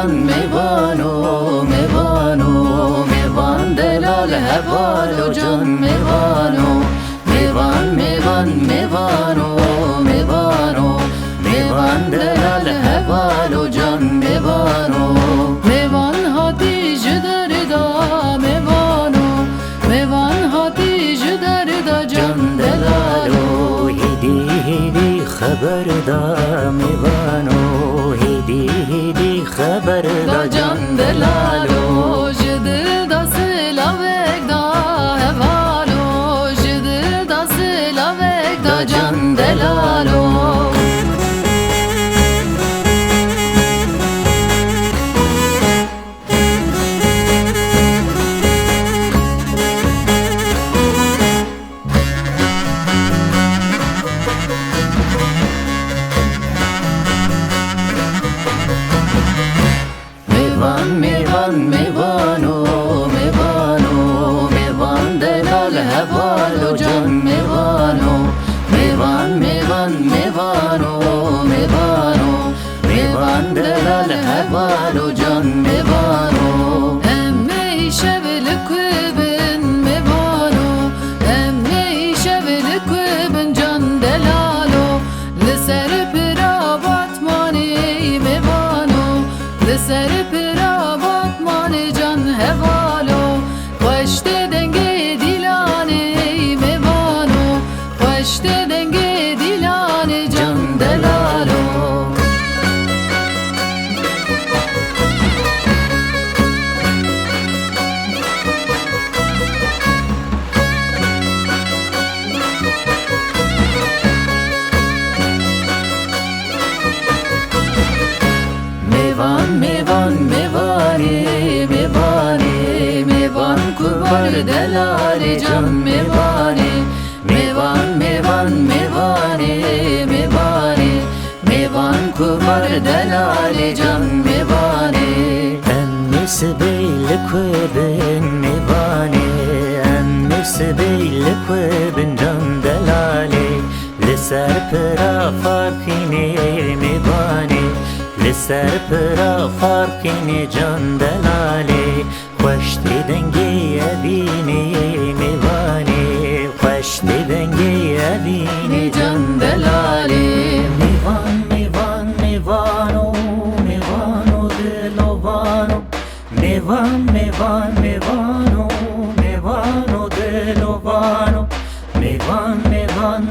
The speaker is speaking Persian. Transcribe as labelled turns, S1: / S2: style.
S1: میوانو میوانو میوان دلال هوال و جان میوانو میوان میوان میوانو میوانو میوان دلال هوال و جان میوانو میوان هاتی جدردا میوانو میوان هاتی جدردا جان دلالو
S2: هیدی خبر دا میوانو هیدی خبر دا
S1: جان دلالو جدل دا سلاوک دا هوالو جدل دا سلاوک دا جان دلالو میوان میوانو میوانو میوان دلال هوال و جان میوانو میوان میوان میوانو میوانو میوان دلال هوال و جان میوانو امی شبل کوبن میوانو امی شبل کوبن جان دلالو لسر پرابات مانی میوانو لسر هوالو خوشت دنگه دیلانی میوانو خوشت دنگه دیلانی جان دلالو میوان میوان میوانی میوانی میوان کوبر دلال جان میوانی میوان میوان میوانی میوانی میوان کوبر دلال جان میوانی
S2: انس بیل کوبن میوانی انس بیل کوبن جان دلالی لسر پرا فارکینی میوانی لسر پرا فارکینی جان دلالی خوشت دنگی ابینی میوانی خوشت دنگی ابینی جان دلالی میوان میوان میوانو میوانو دلوانو میوان میوان میوانو میوانو دلوانو میوان میوان